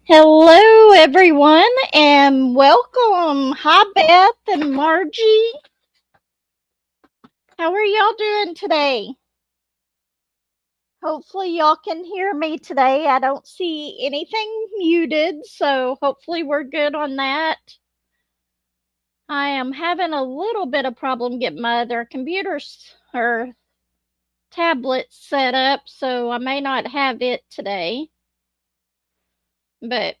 Hello, everyone, and welcome. Hi, Beth and Margie. How are y'all doing today? Hopefully, y'all can hear me today. I don't see anything muted, so hopefully, we're good on that. I am having a little bit of problem getting my other computers or tablets set up, so I may not have it today. But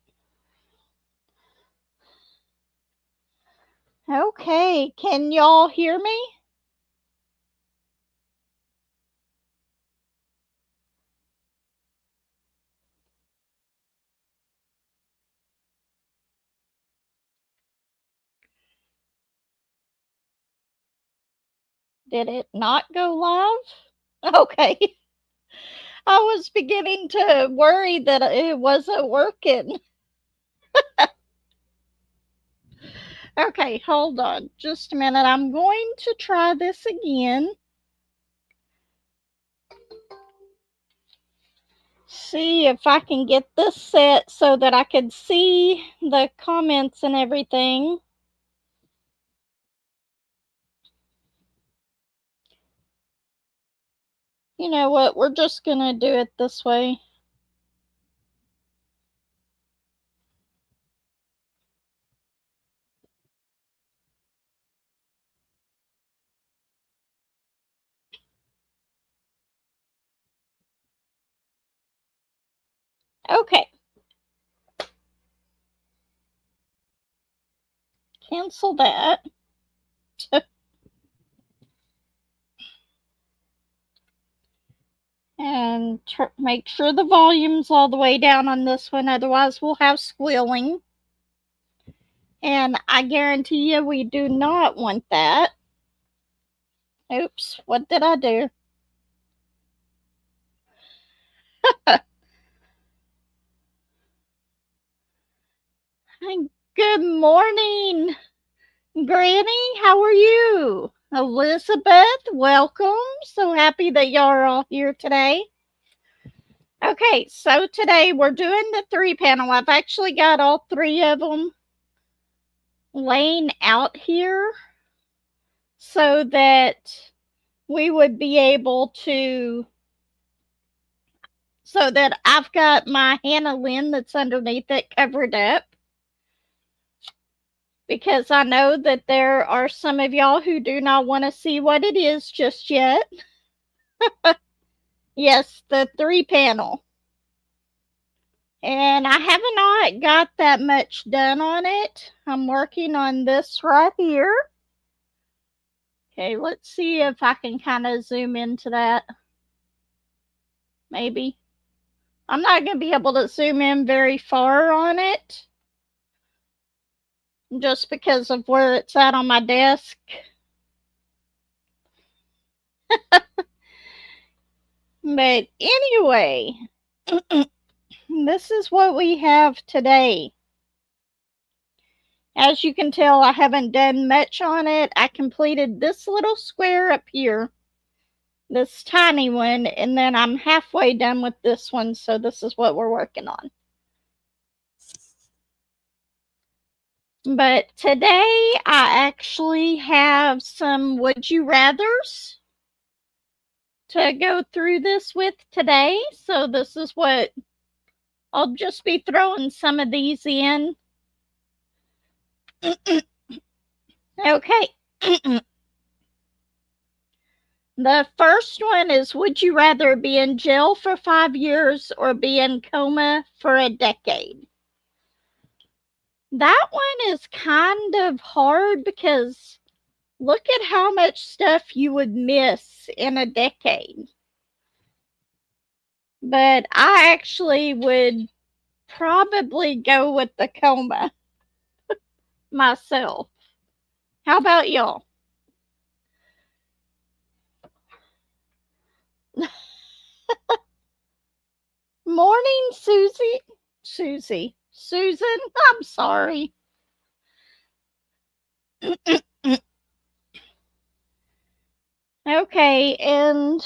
okay, can y'all hear me? Did it not go live? Okay. I was beginning to worry that it wasn't working. Okay, hold on just a minute. I'm going to try this again. See if I can get this set so that I can see the comments and everything. You know what? We're just going to do it this way. Okay. Cancel that. And make sure the volume's all the way down on this one, otherwise we'll have squealing. And I guarantee you we do not want that. Oops, what did I do? Good morning, Granny. How are you? Elizabeth, welcome. So happy that y'all are all here today. Okay, so today we're doing the 3-panel. I've actually got all 3 of them laying out here so that we would be able to, so that I've got my Hannah Lynn that's underneath it covered up. Because I know that there are some of y'all who do not want to see what it is just yet. Yes, the 3-panel. And I have not got that much done on it. I'm working on this right here. Okay, let's see if I can kind of zoom into that. Maybe. I'm not going to be able to zoom in very far on it, just because of where it's at on my desk. But anyway, this is what we have today. As you can tell, I haven't done much on it. I completed this little square up here, this tiny one, and then I'm halfway done with this one, so this is what we're working on. But today I actually have some would you rathers to go through this with today. So this is what I'll just be throwing some of these in. Okay. The first one is, would you rather be in jail for 5 years or be in coma for a decade? That one is kind of hard because look at how much stuff you would miss in a decade. But I actually would probably go with the coma myself. How about y'all? Morning, Susie. Susan, I'm sorry. Okay, and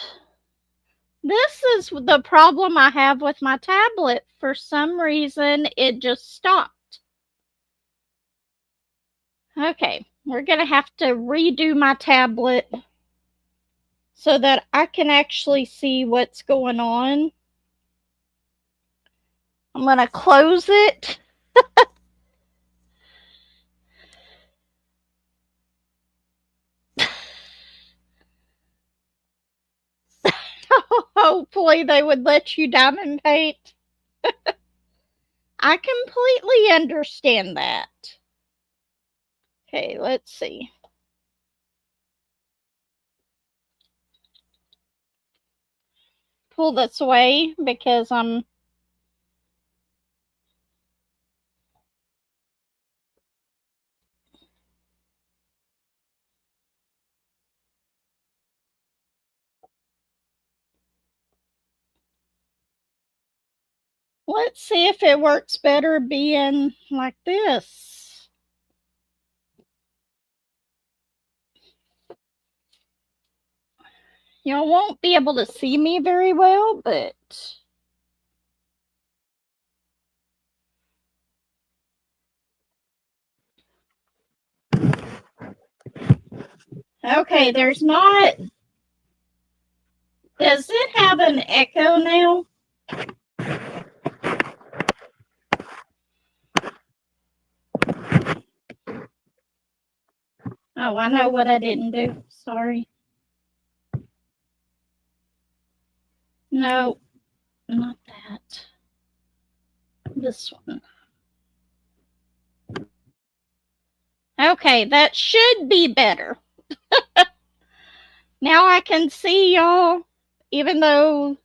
This is the problem I have with my tablet. For some reason, it just stopped. Okay, we're going to have to redo my tablet so that I can actually see what's going on. I'm going to close it. Hopefully they would let you diamond paint. I completely understand that. Okay, let's see. Pull this away because I'm... Let's see if it works better being like this. Y'all won't be able to see me very well, but... Okay, there's not... Does it have an echo now? Oh, I know what I didn't do. Sorry. No, not that. This one. Okay, that should be better. Now I can see y'all, even though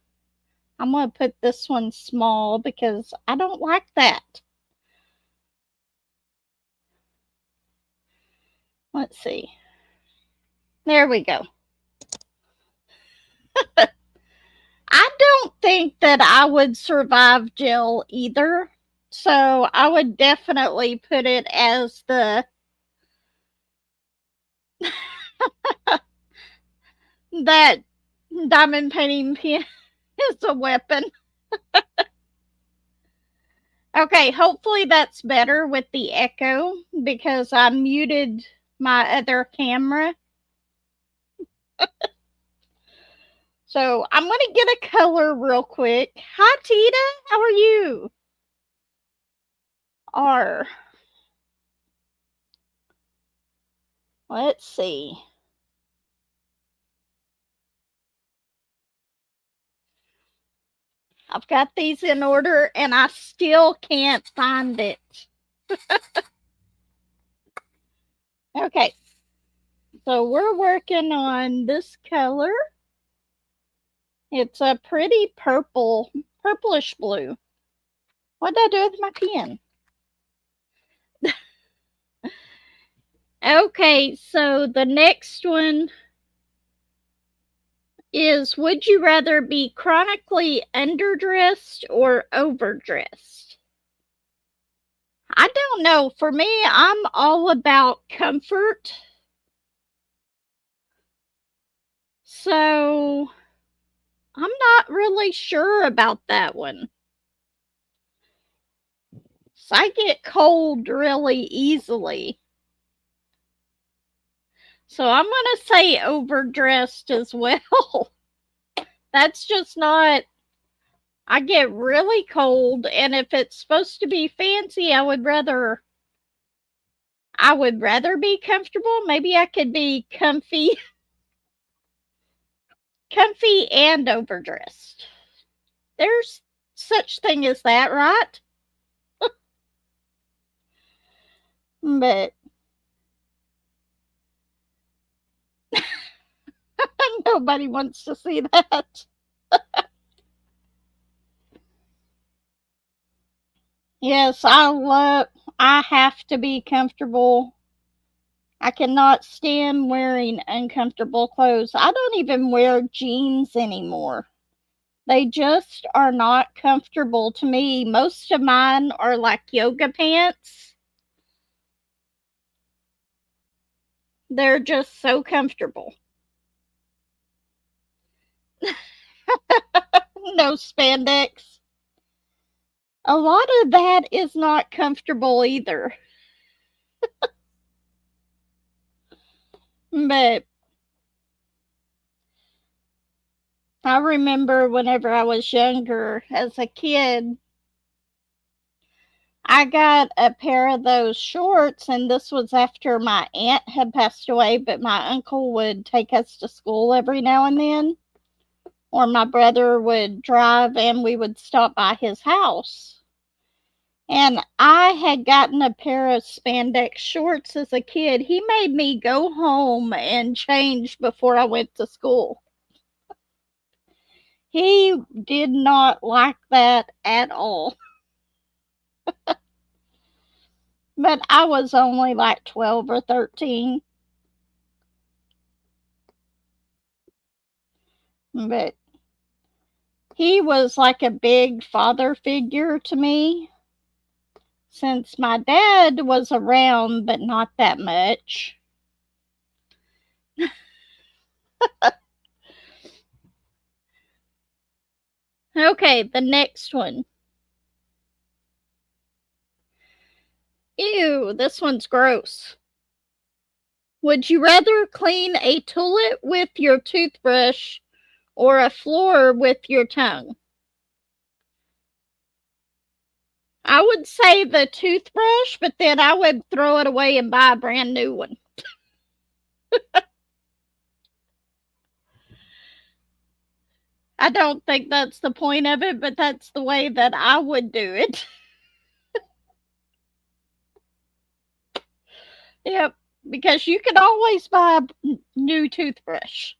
I'm going to put this one small because I don't like that. Let's see. There we go. I don't think that I would survive gel either. So I would definitely put it as the that diamond painting pen is a weapon. Okay, hopefully that's better with the echo because I muted my other camera. So I'm going to get a color real quick. Hi, Tita. How are you? R. Let's see. I've got these in order and I still can't find it. Okay. So we're working on this color. It's a pretty purple, purplish blue. What did I do with my pen? Okay, so the next one is, would you rather be chronically underdressed or overdressed? I don't know. For me, I'm all about comfort. So I'm not really sure about that one. So I get cold really easily. So I'm going to say overdressed as well. That's just not... I get really cold, and if it's supposed to be fancy, I would rather be comfortable. Maybe I could be comfy and overdressed. There's such thing as that, right? But nobody wants to see that. Yes, I have to be comfortable. I cannot stand wearing uncomfortable clothes. I don't even wear jeans anymore. They just are not comfortable to me. Most of mine are like yoga pants. They're just so comfortable. No spandex. A lot of that is not comfortable either. But I remember whenever I was younger as a kid, I got a pair of those shorts, and this was after my aunt had passed away, but my uncle would take us to school every now and then, or my brother would drive and we would stop by his house. And I had gotten a pair of spandex shorts as a kid. He made me go home and change before I went to school. He did not like that at all. But I was only like 12 or 13. But he was like a big father figure to me, since my dad was around, but not that much. Okay, the next one. Ew, this one's gross. Would you rather clean a toilet with your toothbrush or a floor with your tongue? I would say the toothbrush, but then I would throw it away and buy a brand new one. I don't think that's the point of it, but that's the way that I would do it. Yep, because you can always buy a new toothbrush.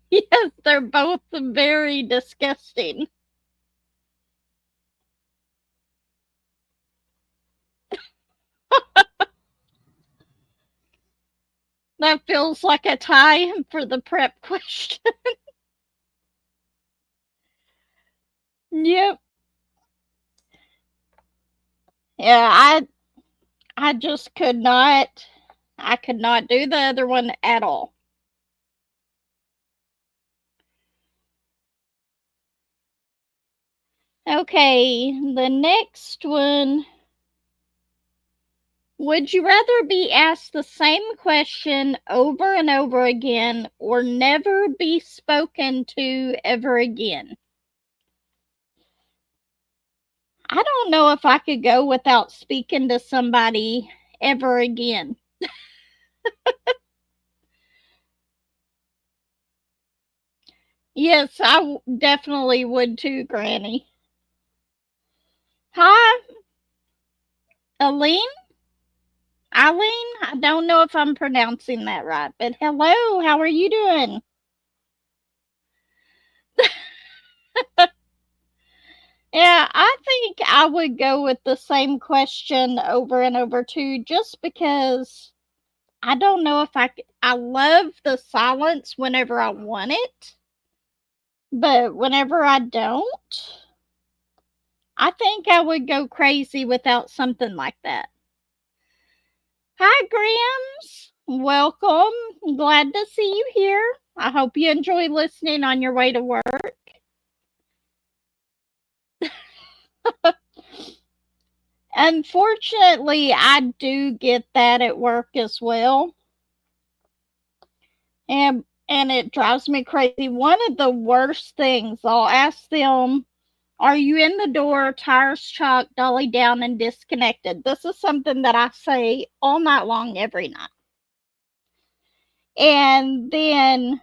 Yes, they're both very disgusting. That feels like a tie for the prep question. Yep. Yeah, I just could not. I could not do the other one at all. Okay, the next one. Would you rather be asked the same question over and over again or never be spoken to ever again? I don't know if I could go without speaking to somebody ever again. Yes, I definitely would too, Granny. Hi, Aline? Eileen? I don't know if I'm pronouncing that right, but hello, how are you doing? Yeah, I think I would go with the same question over and over too, just because I don't know if I love the silence whenever I want it, but whenever I don't, I think I would go crazy without something like that. Hi, Grams. Welcome. Glad to see you here. I hope you enjoy listening on your way to work. Unfortunately, I do get that at work as well. And it drives me crazy. One of the worst things, I'll ask them, are you in the door, tires chocked, dolly down, and disconnected? This is something that I say all night long, every night. And then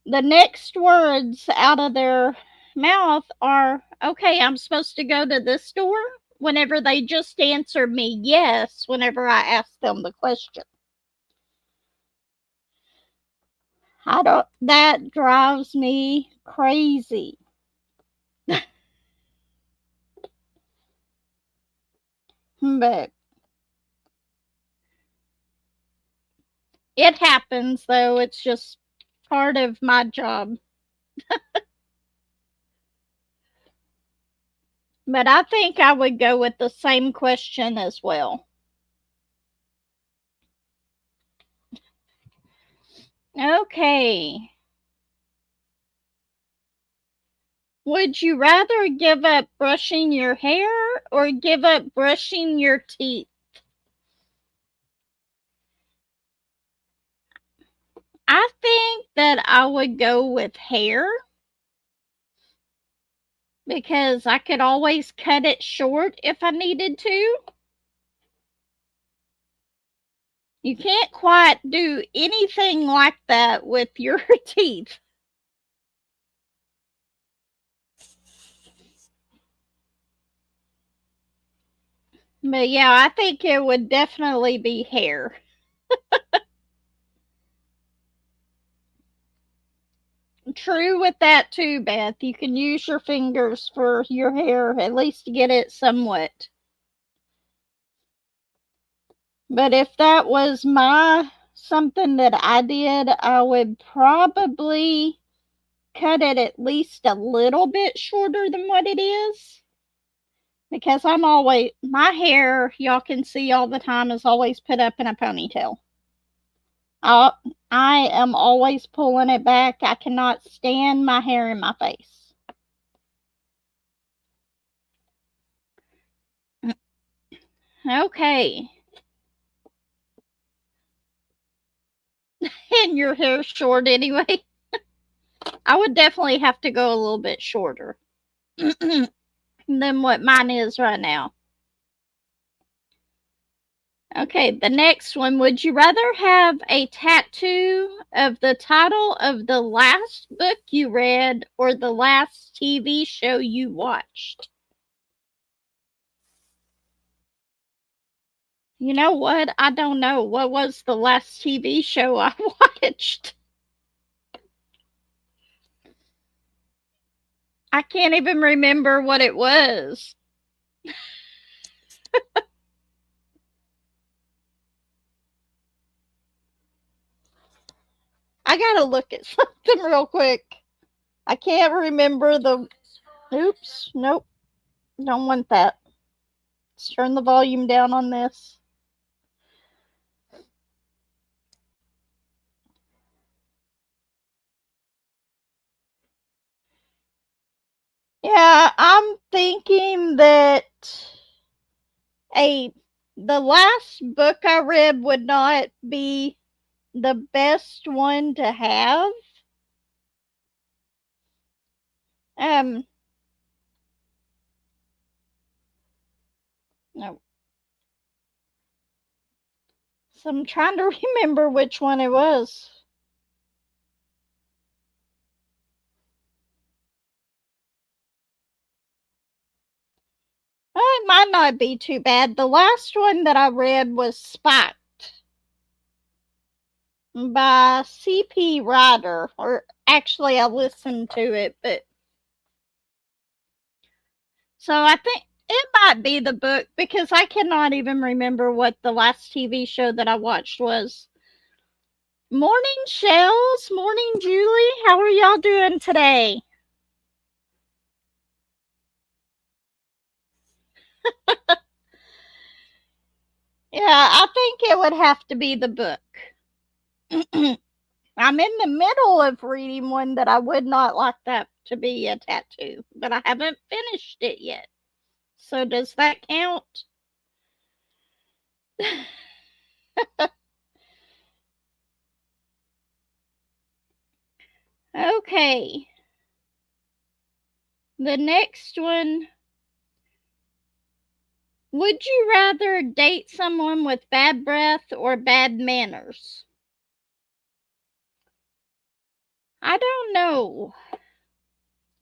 the next words out of their mouth are, okay, I'm supposed to go to this door, whenever they just answered me yes whenever I asked them the question. That drives me crazy. But it happens, though. It's just part of my job. But I think I would go with the same question as well. Okay. Would you rather give up brushing your hair or give up brushing your teeth? I think that I would go with hair because I could always cut it short if I needed to. You can't quite do anything like that with your teeth. But yeah, I think it would definitely be hair. True with that too, Beth. You can use your fingers for your hair, at least to get it somewhat. But if that was my something that I did, I would probably cut it at least a little bit shorter than what it is. Because I'm always, my hair, y'all can see all the time, is always put up in a ponytail. I, I am always pulling it back. I cannot stand my hair in my face. Okay. And your hair's short anyway. I would definitely have to go a little bit shorter than what mine is right now. Okay, the next one. Would you rather have a tattoo of the title of the last book you read or the last TV show you watched? You know what? I don't know. What was the last TV show I watched? I can't even remember what it was. I gotta look at something real quick. I can't remember the. Oops, nope, don't want that. Let's turn the volume down on this. Yeah, I'm thinking that a the last book I read would not be the best one to have. Um, no. So I'm trying to remember which one it was. It might not be too bad. The last one that I read was Spiked by C.P. Ryder, or actually, I listened to it, but so I think it might be the book because I cannot even remember what the last TV show that I watched was. Morning, Shells. Morning, Julie. How are y'all doing today? Yeah, I think it would have to be the book. I'm in the middle of reading one that I would not like that to be a tattoo, but I haven't finished it yet. So does that count? Okay. The next one. Would you rather date someone with bad breath or bad manners? I don't know.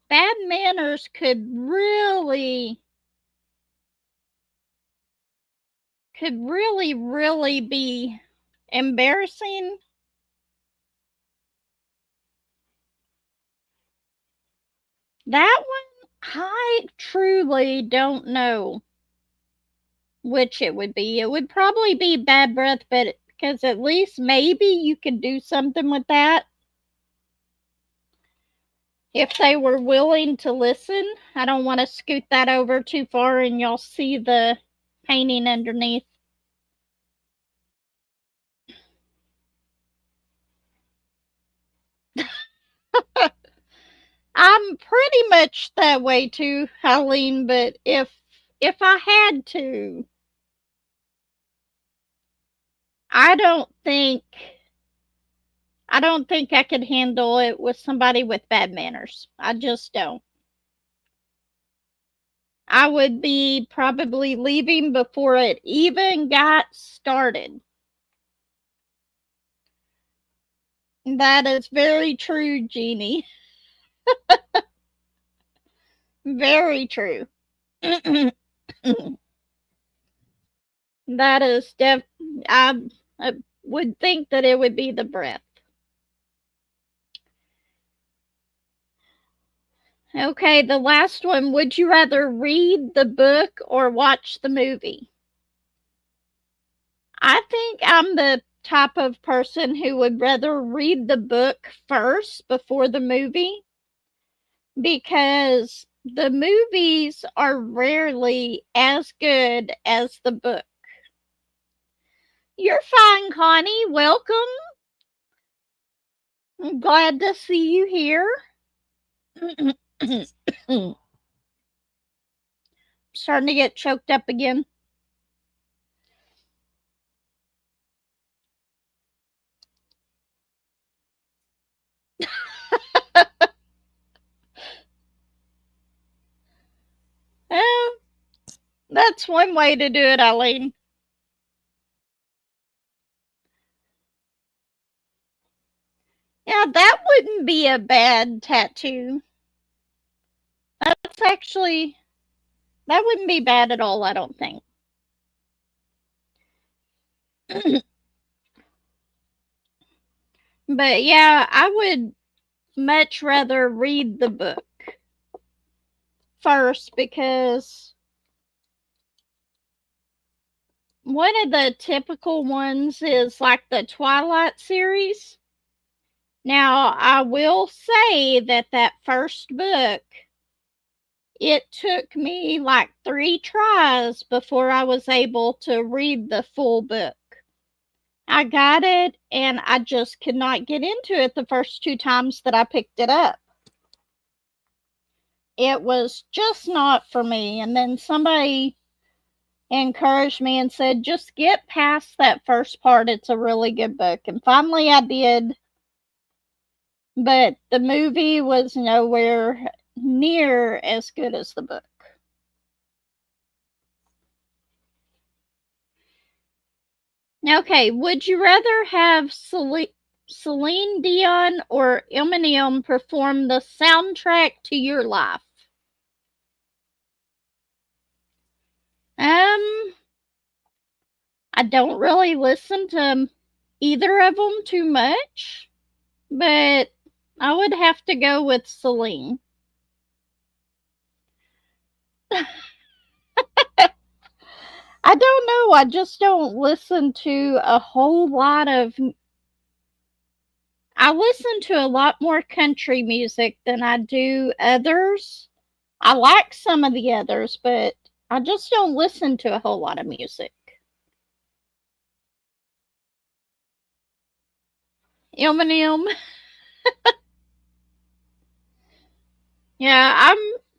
Bad manners could really be embarrassing. That one, I truly don't know which it would be. It would probably be bad breath, but because at least maybe you could do something with that. if they were willing to listen. I don't want to scoot that over too far and y'all see the painting underneath. I'm pretty much that way too, Eileen, but if I had to, I don't think I could handle it with somebody with bad manners. I just don't. I would be probably leaving before it even got started. That is very true, Jeannie. Very true. That is I would think that it would be the breath. Okay, the last one. Would you rather read the book or watch the movie? I think I'm the type of person who would rather read the book first before the movie, because the movies are rarely as good as the book. You're fine, Connie. Welcome. I'm glad to see you here. Starting to get choked up again. That's one way to do it, Eileen. Yeah, that wouldn't be a bad tattoo. That's actually, that wouldn't be bad at all, I don't think. But yeah, I would much rather read the book first, because one of the typical ones is like the Twilight series. Now, I will say that first book, it took me like 3 tries before I was able to read the full book. I got it, and I just could not get into it the first 2 times that I picked it up. It was just not for me. And then somebody encouraged me and said, just get past that first part. It's a really good book. And finally I did. But the movie was nowhere near as good as the book. Okay, would you rather have Celine Dion or Eminem perform the soundtrack to your life? I don't really listen to either of them too much, but I would have to go with Celine. I don't know. I just don't listen to a whole lot of. I listen to a lot more country music than I do others. I like some of the others, but I just don't listen to a whole lot of music. Eminem. Yeah,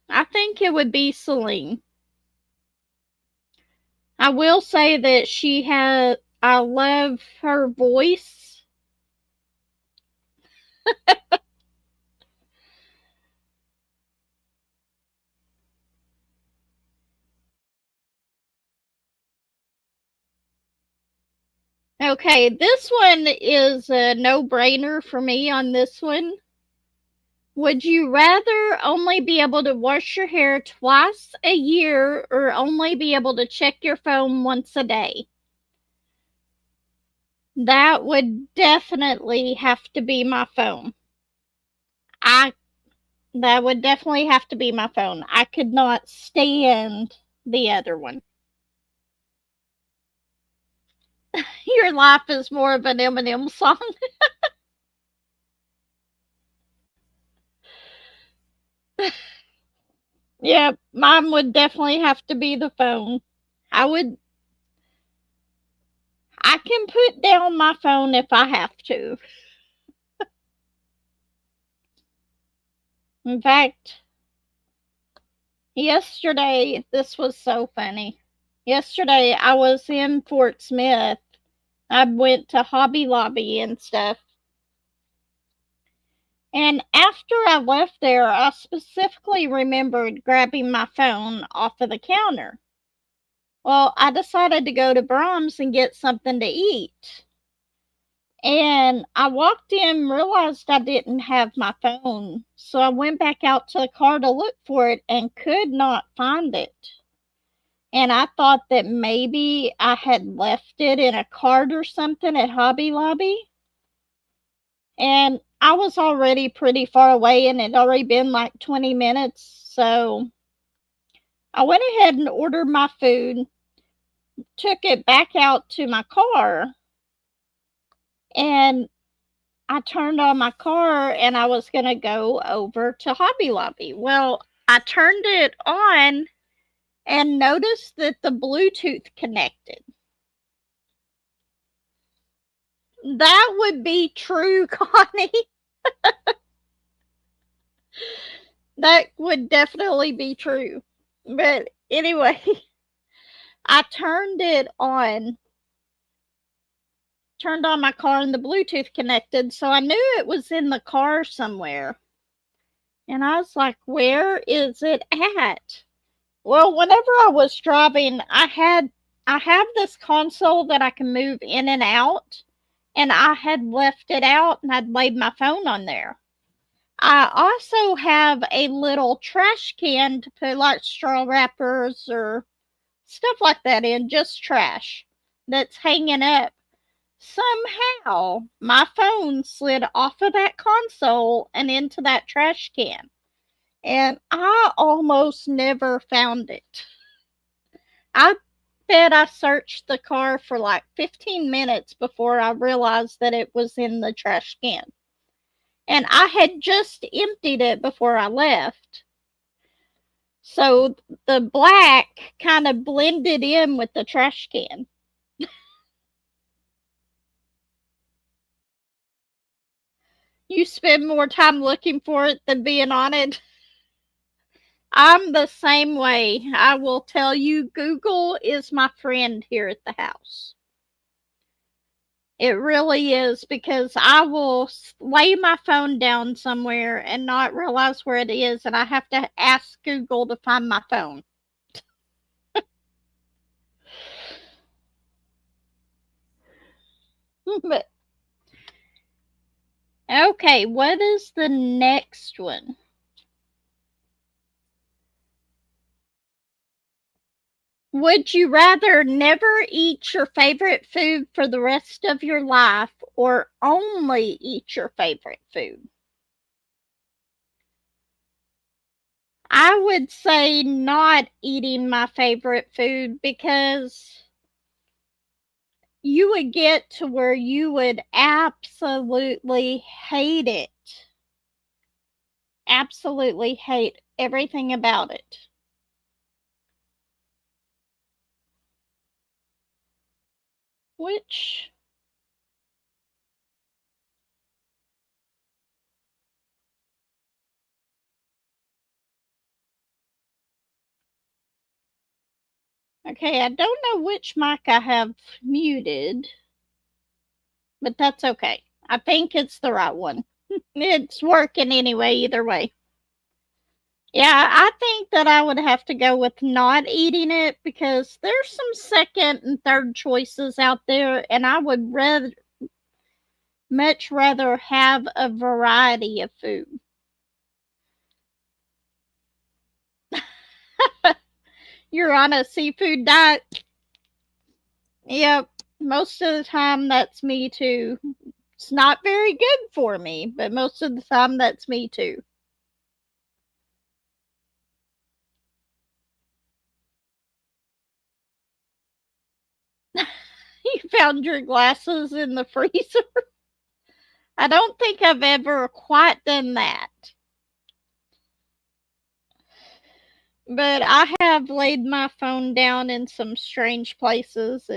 I think it would be Celine. I will say that I love her voice. Okay, this one is a no-brainer for me on this one. Would you rather only be able to wash your hair twice a year or only be able to check your phone once a day? That would definitely have to be my phone. I That would definitely have to be my phone. I could not stand the other one. Your life is more of an Eminem song. Yeah, mine would definitely have to be the phone. I would I can put down my phone if I have to. In fact, yesterday, this was so funny. Yesterday, I was in Fort Smith. I went to Hobby Lobby and stuff. And after I left there, I specifically remembered grabbing my phone off of the counter. Well, I decided to go to Brahms and get something to eat. And I walked in, realized I didn't have my phone. So I went back out to the car to look for it and could not find it. And I thought that maybe I had left it in a cart or something at Hobby Lobby. And I was already pretty far away and it had already been like 20 minutes. So I went ahead and ordered my food, took it back out to my car, and I turned on my car and I was going to go over to Hobby Lobby. Well, I turned it on and noticed that the Bluetooth connected. That would be true, Connie. That would definitely be true. But anyway, I turned on my car and the Bluetooth connected, so I knew it was in the car somewhere. And I was like, where is it at? Well, whenever I was driving, I have this console that I can move in and out, and I had left it out and I'd laid my phone on there. I also have a little trash can to put like straw wrappers or stuff like that in, just trash that's hanging up. Somehow, my phone slid off of that console and into that trash can, and I almost never found it. I bet I searched the car for like 15 minutes before I realized that it was in the trash can. And I had just emptied it before I left. So the black kind of blended in with the trash can. You spend more time looking for it than being on it. I'm the same way. I will tell you, Google is my friend here at the house. It really is, because I will lay my phone down somewhere and not realize where it is, and I have to ask Google to find my phone. But okay, what is the next one? Would you rather never eat your favorite food for the rest of your life or only eat your favorite food? I would say not eating my favorite food, because you would get to where you would absolutely hate it. Absolutely hate everything about it. Which, okay, I don't know which mic I have muted, but that's okay. I think it's the right one. It's working anyway, either way. Yeah, I think that I would have to go with not eating it, because there's some second and third choices out there, and I would much rather have a variety of food. You're on a seafood diet? Yep, most of the time that's me too. It's not very good for me, but most of the time that's me too. You found your glasses in the freezer? I don't think I've ever quite done that. But I have laid my phone down in some strange places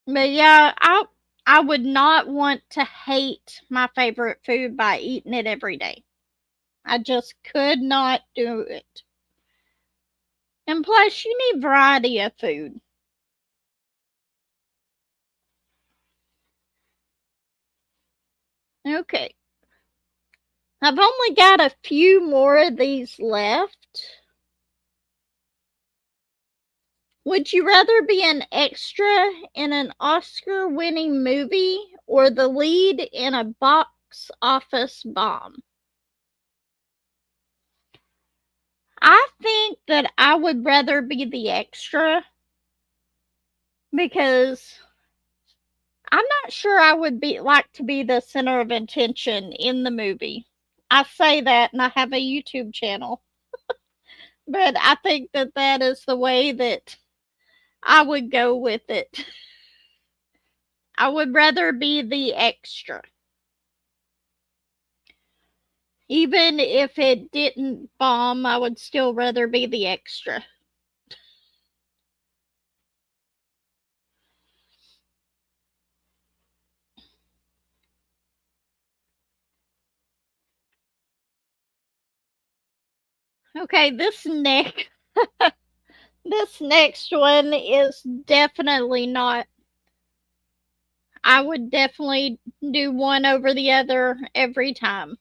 but yeah, I would not want to hate my favorite food by eating it every day. I just could not do it. And plus, you need variety of food. Okay. I've only got a few more of these left. Would you rather be an extra in an Oscar winning movie or the lead in a box office bomb? I think that I would rather be the extra because I'm not sure I would be like to be the center of attention in the movie. I say that and I have a YouTube channel, but I think that that is the way that I would go with it. I would rather be the extra. Even if it didn't bomb, I would still rather be the extra. Okay, this next one is definitely not. I would definitely do one over the other every time.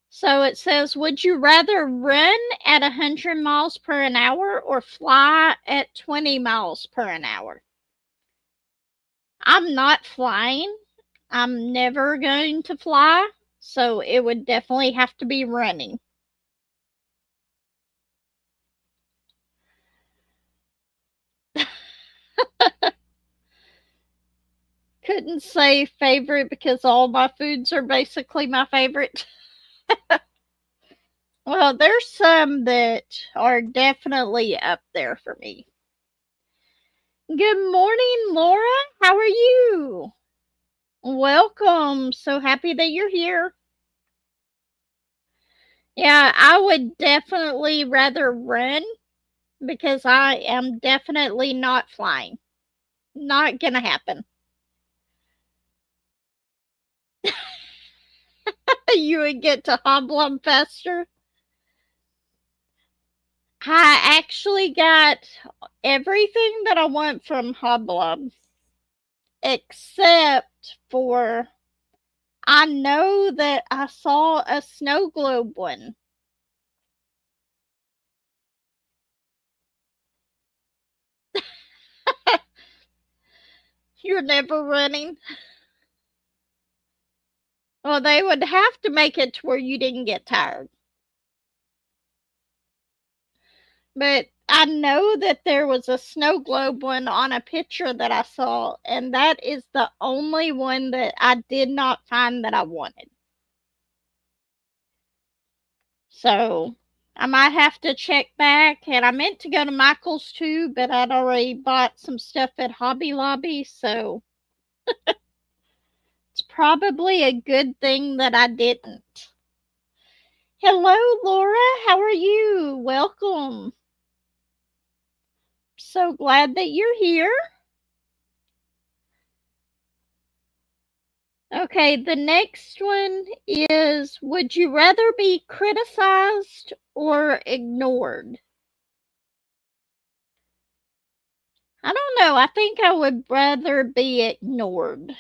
So it says, would you rather run at 100 miles per an hour or fly at 20 miles per an hour? I'm not flying. I'm never going to fly. So it would definitely have to be running. Couldn't say favorite because all my foods are basically my favorite. Well, there's some that are definitely up there for me. Good morning, Laura. How are you? Welcome. So happy that you're here. Yeah, I would definitely rather run because I am definitely not flying. Not gonna happen. You would get to Hoblum faster. I actually got everything that I want from Hoblum except for I know that I saw a snow globe one. You're never running. Well, they would have to make it to where you didn't get tired. But I know that there was a snow globe one on a picture that I saw, and that is the only one that I did not find that I wanted. So I might have to check back. And I meant to go to Michael's too, but I'd already bought some stuff at Hobby Lobby. So it's probably a good thing that I didn't. Hello, Laura. How are you? Welcome. So glad that you're here. Okay, the next one is, would you rather be criticized or ignored? I don't know. I think I would rather be ignored.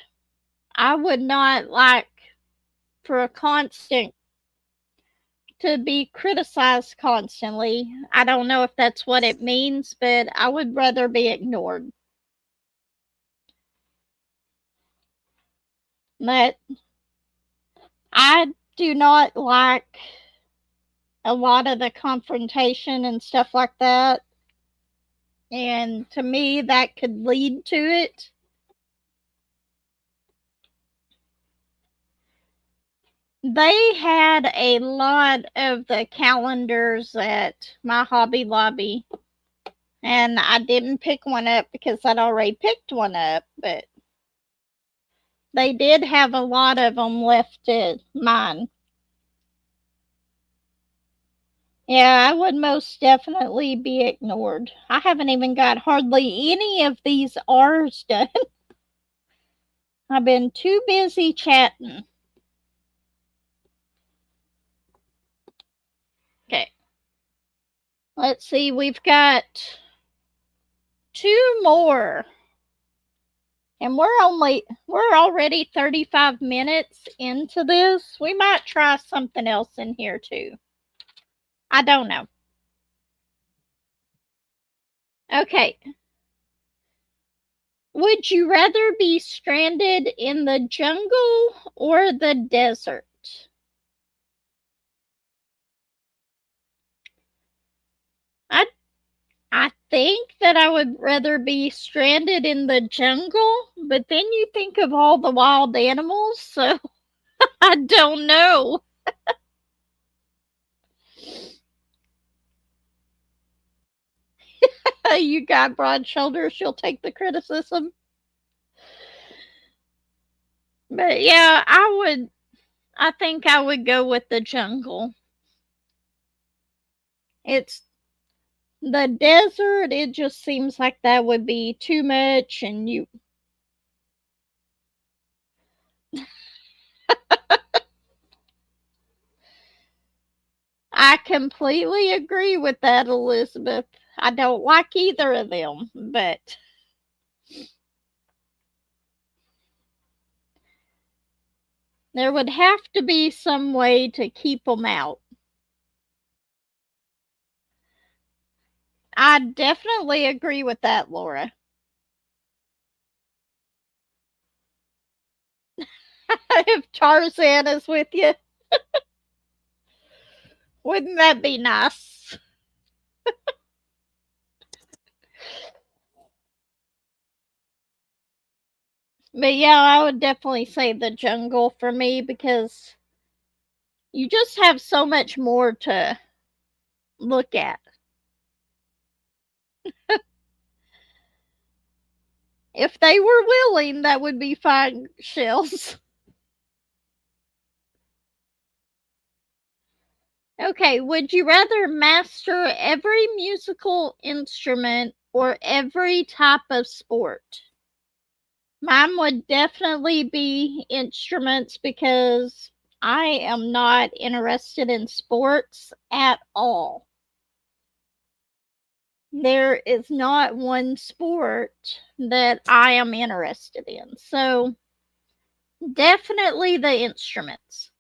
I would not like for a constant to be criticized constantly. I don't know if that's what it means, but I would rather be ignored. But I do not like a lot of the confrontation and stuff like that. And to me, that could lead to it. They had a lot of the calendars at my Hobby Lobby, and I didn't pick one up because I'd already picked one up, but they did have a lot of them left at mine. Yeah, I would most definitely be ignored. I haven't even got hardly any of these R's done. I've been too busy chatting. Okay. Let's see, we've got 2 more. And we're already 35 minutes into this. We might try something else in here too. I don't know. Okay. Would you rather be stranded in the jungle or the desert? I think that I would rather be stranded in the jungle, but then you think of all the wild animals, so I don't know. You got broad shoulders, you'll take the criticism. But yeah, I think I would go with the jungle. It's the desert, it just seems like that would be too much, and I completely agree with that, Elizabeth. I don't like either of them, but there would have to be some way to keep them out. I definitely agree with that, Laura. If Tarzan is with you, wouldn't that be nice? But yeah, I would definitely say the jungle for me because you just have so much more to look at. If they were willing, that would be fine, Shells. Okay, would you rather master every musical instrument or every type of sport? Mine would definitely be instruments because I am not interested in sports at all. There is not one sport that I am interested in. So, definitely the instruments.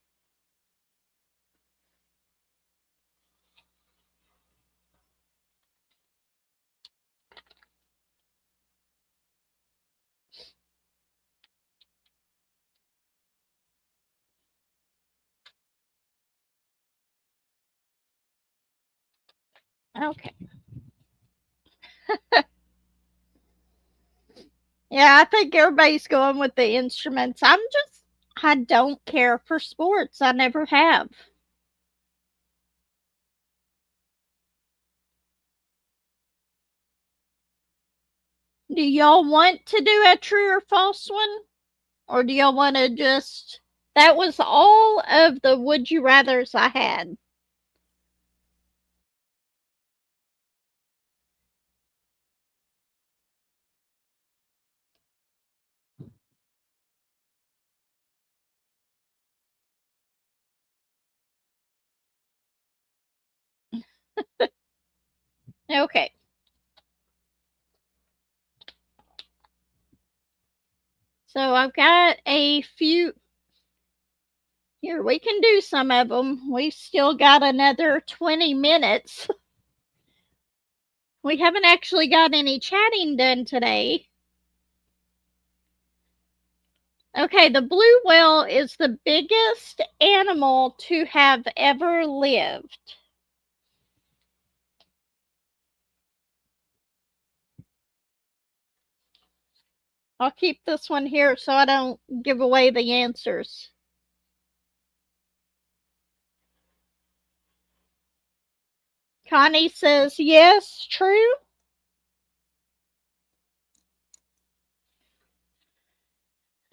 Okay. Yeah, I think everybody's going with the instruments. I don't care for sports. I never have. Do y'all want to do a true or false one? Or do y'all want to just. That was all of the would you rathers I had. Okay. So I've got a few. Here, we can do some of them. We've still got another 20 minutes. We haven't actually got any chatting done today. Okay, the blue whale is the biggest animal to have ever lived. I'll keep this one here so I don't give away the answers. Connie says yes, true.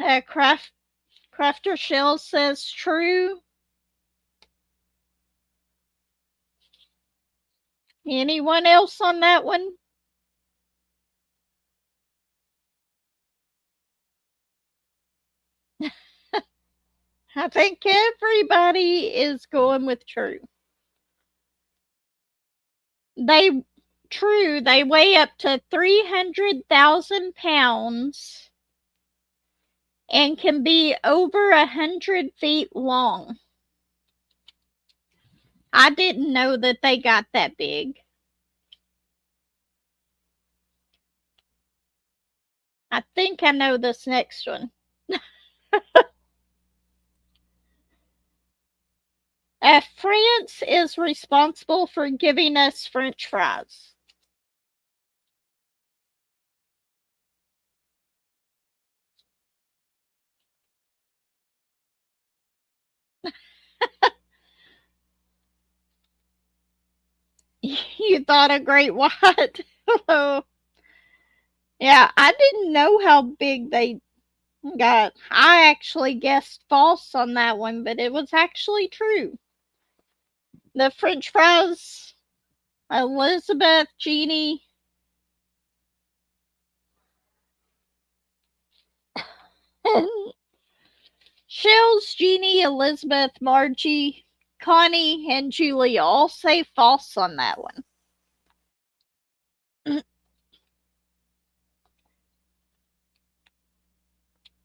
Crafter Shell says true. Anyone else on that one? I think everybody is going with true. They weigh up to 300,000 pounds and can be over 100 feet long. I didn't know that they got that big. I think I know this next one. France is responsible for giving us French fries. You thought a great white. Oh, yeah, I didn't know how big they got. I actually guessed false on that one, but it was actually true. The French fries, Elizabeth, Jeannie, Shells, Jeannie, Elizabeth, Margie, Connie, and Julie all say false on that one.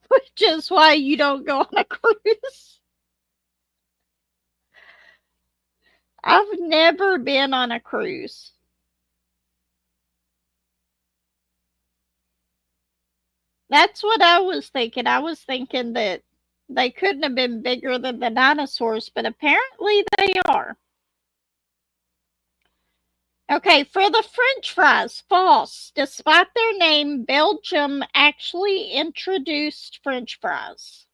Which is why you don't go on a cruise. I've never been on a cruise. That's what I was thinking. I was thinking that they couldn't have been bigger than the dinosaurs, but apparently they are. Okay, for the French fries, false. Despite their name, Belgium actually introduced French fries.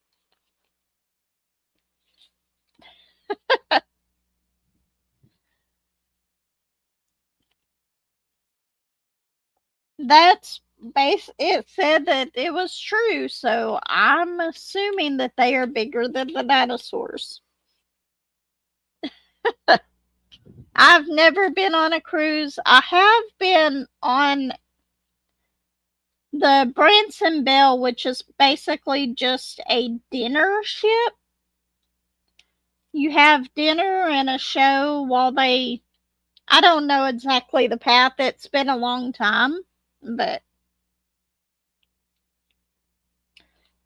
It said that it was true, so I'm assuming that they are bigger than the dinosaurs. I've never been on a cruise. I have been on the Branson Belle, which is basically just a dinner ship. You have dinner and a show while I don't know exactly the path. It's been a long time, but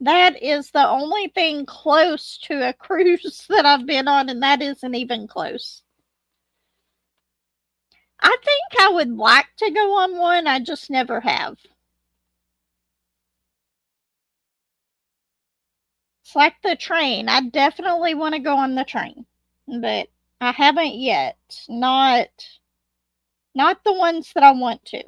that is the only thing close to a cruise that I've been on, and that isn't even close. I think I would like to go on one. I just never have. It's like the train. I definitely want to go on the train, but I haven't yet. Not the ones that I want to.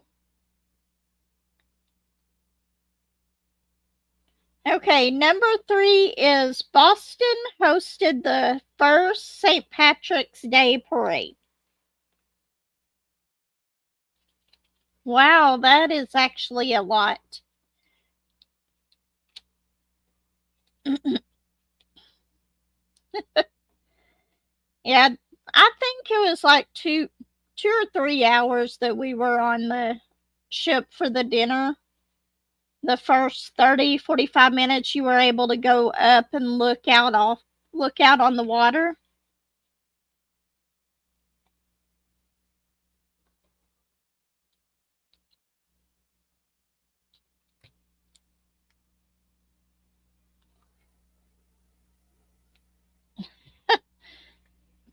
Okay, number 3 is Boston hosted the first St. Patrick's Day parade. Wow, that is actually a lot. Yeah, I think it was like two or 3 hours that we were on the ship for the dinner. The first 30-45 minutes you were able to go up and look out on the water.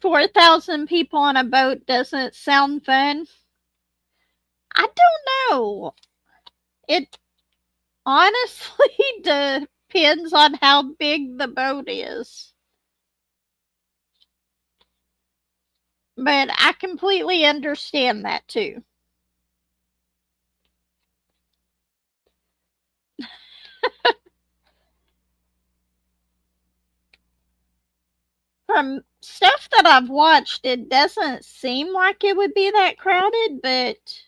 $4,000 people on a boat doesn't sound fun. I don't know. It honestly depends on how big the boat is. But I completely understand that too. From stuff that I've watched, it doesn't seem like it would be that crowded, but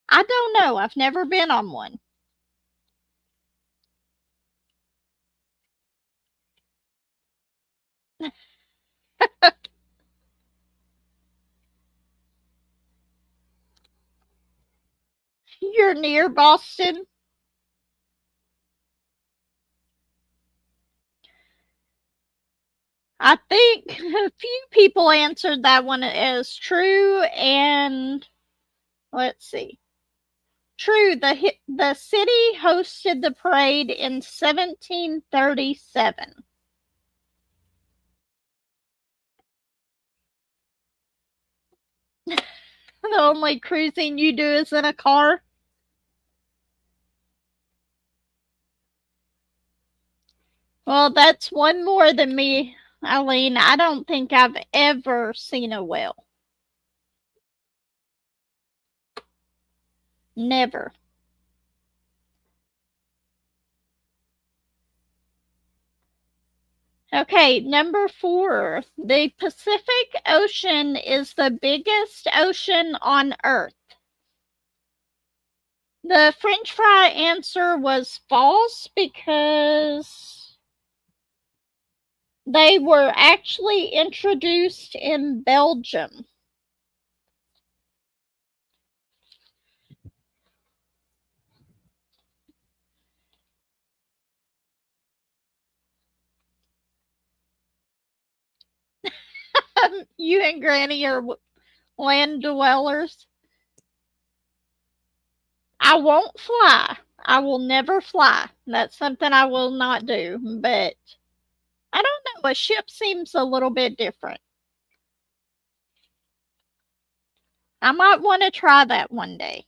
I don't know. I've never been on one. You're near Boston? I think a few people answered that one as true, and let's see. True, the city hosted the parade in 1737. The only cruising you do is in a car? Well, that's one more than me, Eileen. I don't think I've ever seen a whale. Never. Okay, number 4. The Pacific Ocean is the biggest ocean on Earth. The French fry answer was false because they were actually introduced in Belgium. You and Granny are land dwellers. I won't fly. I will never fly. That's something I will not do. But I don't know. A ship seems a little bit different. I might want to try that one day.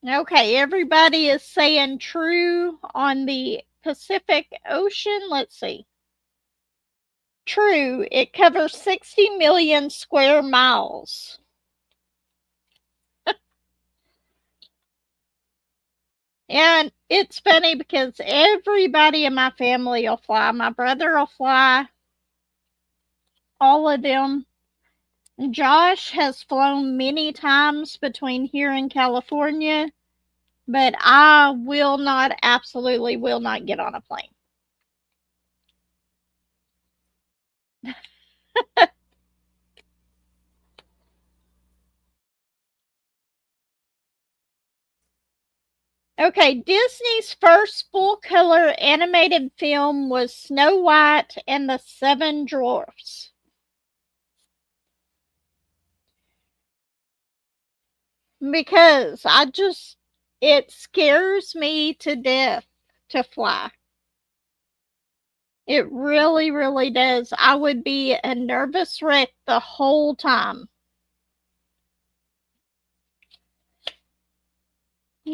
Okay, everybody is saying true on the Pacific Ocean. Let's see. True, it covers 60 million square miles. And it's funny because everybody in my family will fly. My brother will fly. All of them. Josh has flown many times between here and California, but I will not, absolutely will not get on a plane. Okay, Disney's first full color animated film was Snow White and the Seven Dwarfs. Because it scares me to death to fly. It really, really does. I would be a nervous wreck the whole time.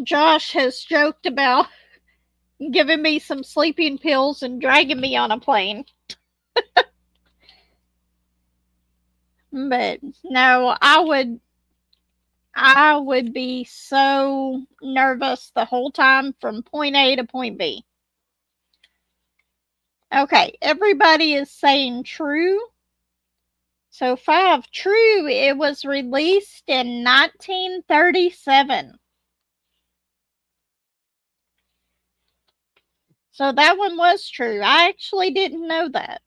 Josh has joked about giving me some sleeping pills and dragging me on a plane. But no, I would be so nervous the whole time from point A to point B. Okay, everybody is saying true. So 5, true. It was released in 1937. So that one was true. I actually didn't know that.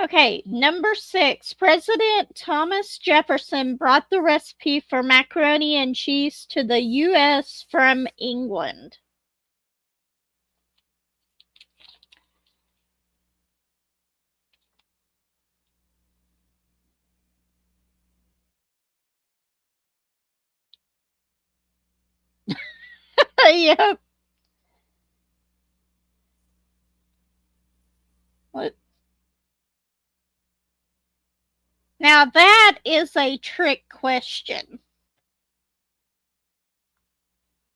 Okay, number 6. President Thomas Jefferson brought the recipe for macaroni and cheese to the U.S. from England. Yep. Now that is a trick question.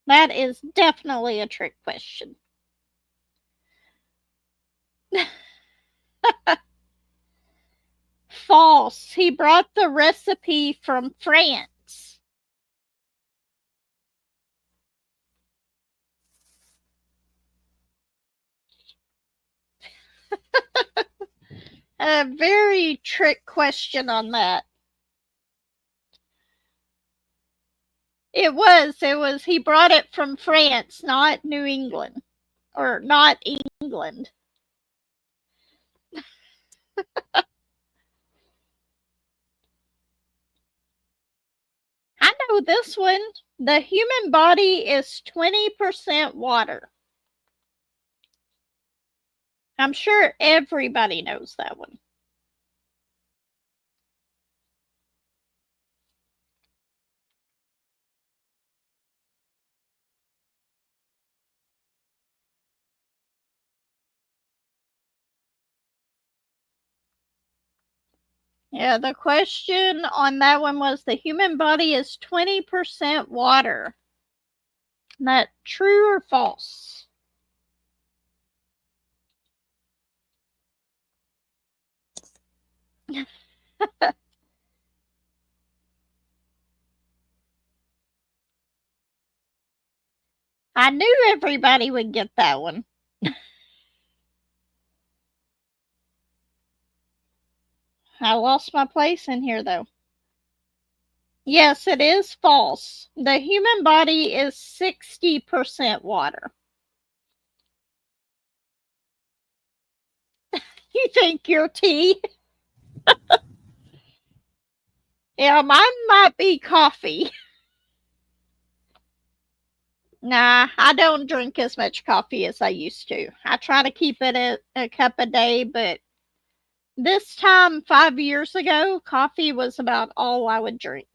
That is definitely a trick question. False. He brought the recipe from France. A very trick question on that. It was. He brought it from France, not New England. Or not England. I know this one. The human body is 20% water. I'm sure everybody knows that one. Yeah, the question on that one was the human body is 20% water. Is that true or false? I knew everybody would get that one. I lost my place in here though. Yes, it is false. The human body is 60% water. You think you're tea? Yeah, mine might be coffee. Nah, I don't drink as much coffee as I used to. I try to keep it at a cup a day, but this time 5 years ago, coffee was about all I would drink.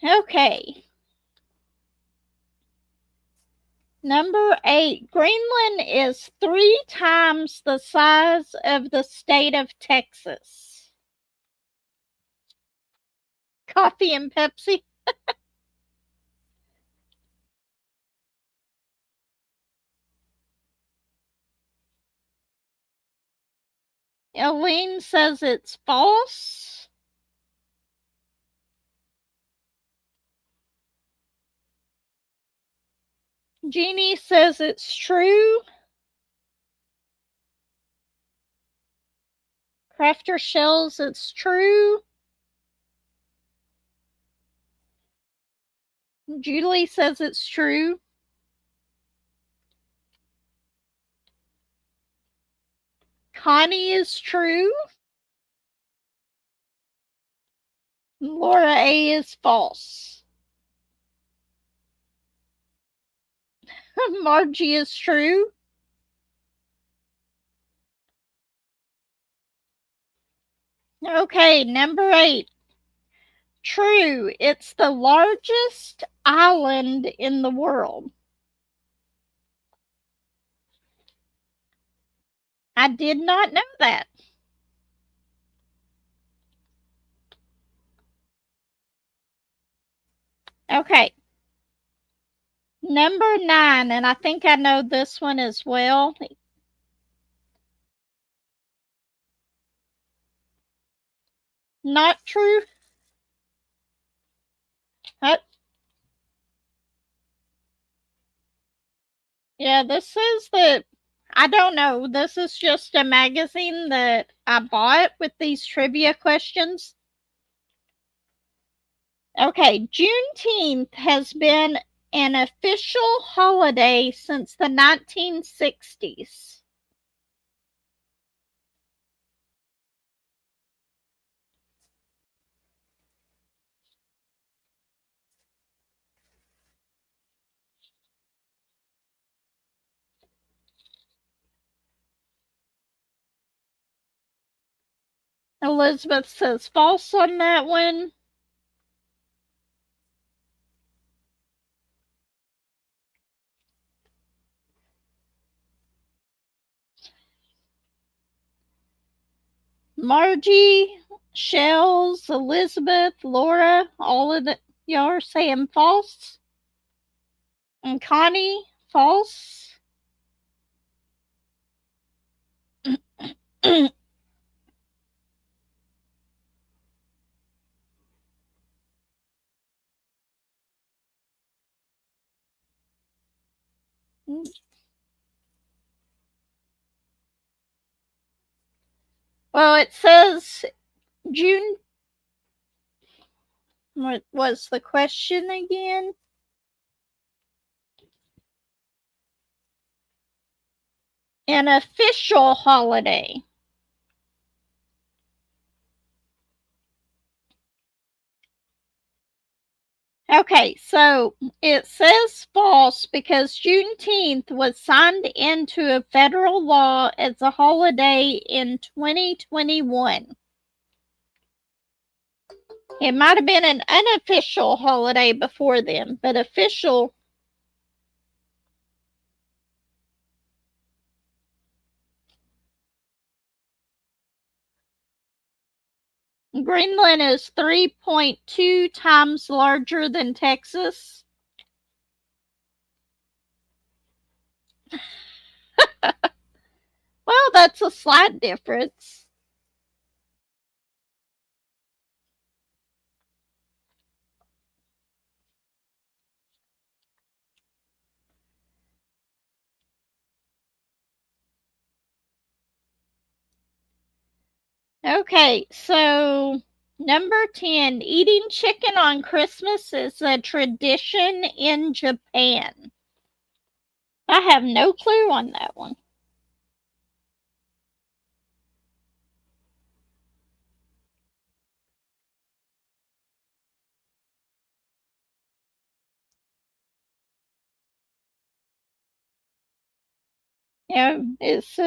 Okay. Number 8. Greenland is 3 times the size of the state of Texas. Coffee and Pepsi. Elaine says it's false. Jeannie says it's true. Crafter Shells, it's true. Julie says it's true. Connie is true. Laura A is false. Margie is true. Okay, number 8. True, it's the largest island in the world. I did not know that. Okay. Number 9, and I think I know this one as well. Not true. Uh, yeah, this is I don't know. This is just a magazine that I bought with these trivia questions. Okay, Juneteenth has been an official holiday since the 1960s. Elizabeth says false on that one. Margie, Shells, Elizabeth, Laura, all of y'all are saying false. And Connie, false. Well, it says June. What was the question again? An official holiday. Okay, so it says false because Juneteenth was signed into a federal law as a holiday in 2021. It might have been an unofficial holiday before then, but official. Greenland is 3.2 times larger than Texas. Well, that's a slight difference. Okay, so number 10, eating chicken on Christmas is a tradition in Japan. I have no clue on that one. Yeah, it's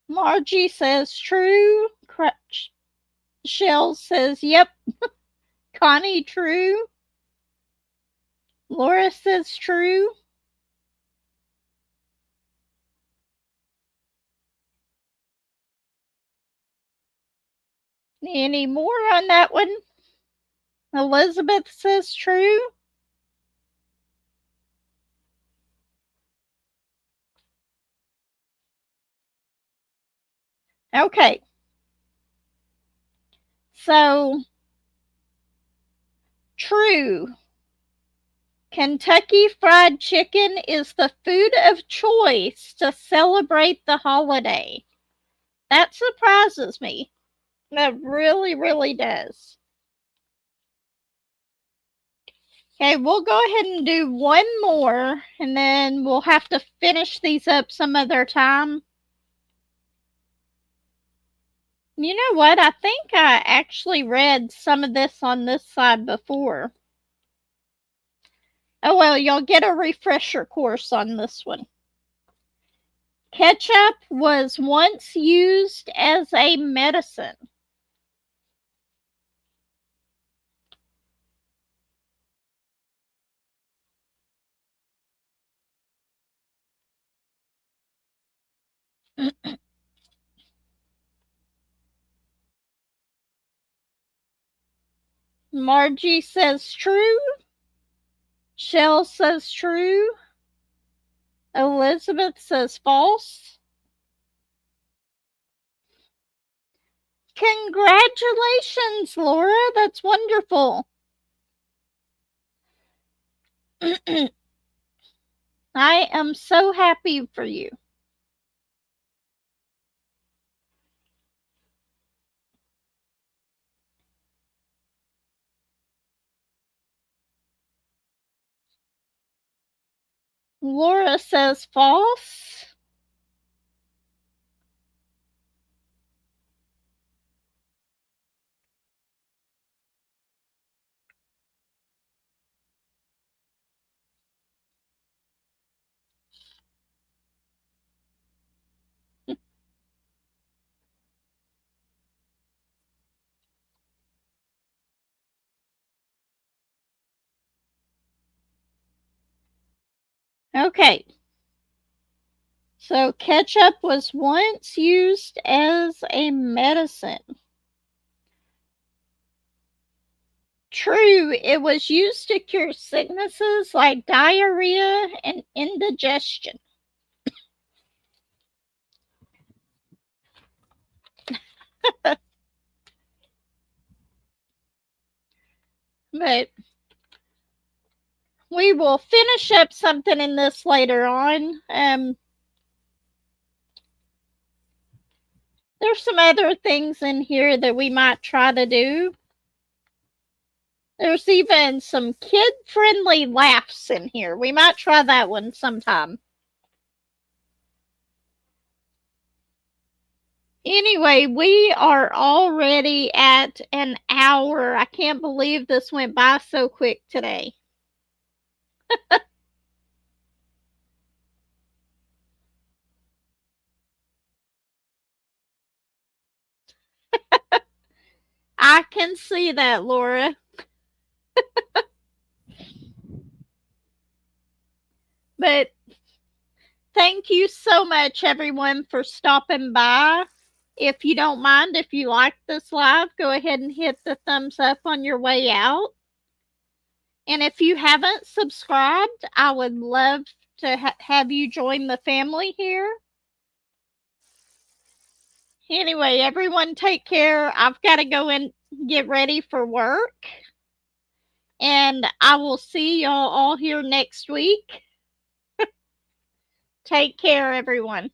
Margie says true. Shell says yep. Connie true. Laura says true. Any more on that one? Elizabeth says true. Okay. So, true. Kentucky Fried Chicken is the food of choice to celebrate the holiday. That surprises me. That really, really does. Okay, we'll go ahead and do one more, and then we'll have to finish these up some other time. You know what? I think I actually read some of this on this side before. Oh, well, you'll get a refresher course on this one. Ketchup was once used as a medicine. Margie says true. Shell says true. Elizabeth says false. Congratulations, Laura. That's wonderful. I am so happy for you. Laura says false. Okay. So ketchup was once used as a medicine. True, it was used to cure sicknesses like diarrhea and indigestion. But we will finish up something in this later on. There's some other things in here that we might try to do. There's even some kid-friendly laughs in here. We might try that one sometime. Anyway, we are already at an hour. I can't believe this went by so quick today. I can see that, Laura. But thank you so much, everyone, for stopping by. If you don't mind, if you like this live, go ahead and hit the thumbs up on your way out. And if you haven't subscribed, I would love to have you join the family here. Anyway, everyone take care. I've got to go and get ready for work. And I will see y'all all here next week. Take care, everyone.